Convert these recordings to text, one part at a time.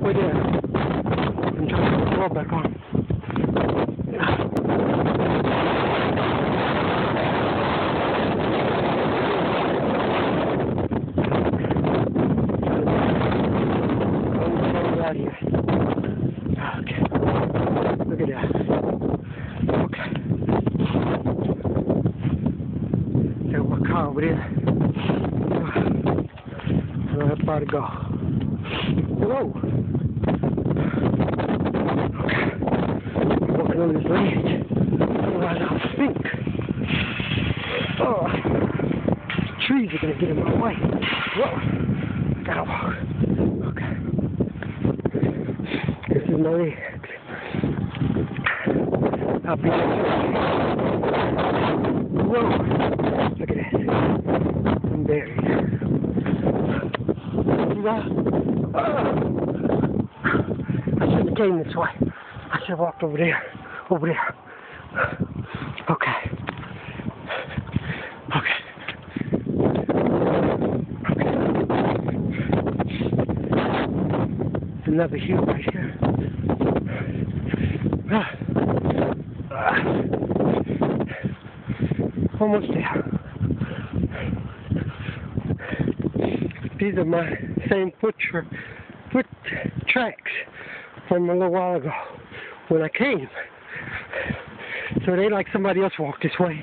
halfway there. I'm trying to put the door back on. Out here. Okay. Look at that. Okay. There's my car over there. How far to go? Whoa. Okay. I'm walking on this ledge. Otherwise I'll sink. Oh. Trees are gonna get in my way. Whoa. Gotta walk. Okay. This is my leg. I'll be there. Whoa. Look at that. I'm buried. See that? I shouldn't have came this way. I should have walked over there. Over there. Okay. Okay. Another hill right here. Almost there. These are my same foot tracks from a little while ago when I came. So it ain't like somebody else walked this way.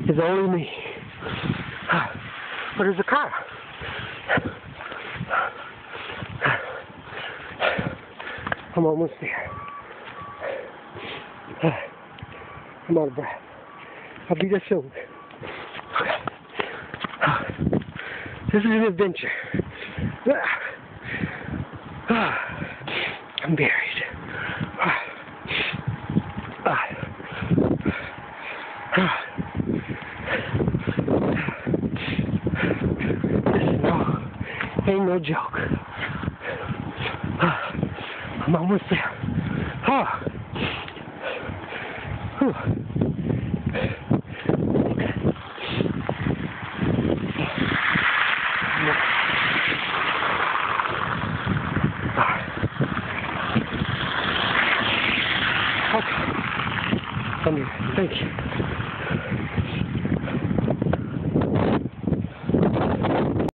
It's only me. But there's a car. I'm almost there. I'm out of breath. I'll be there soon. This is an adventure. I'm buried. This ain't no joke. I'm almost there. Okay. Come here. Thank you.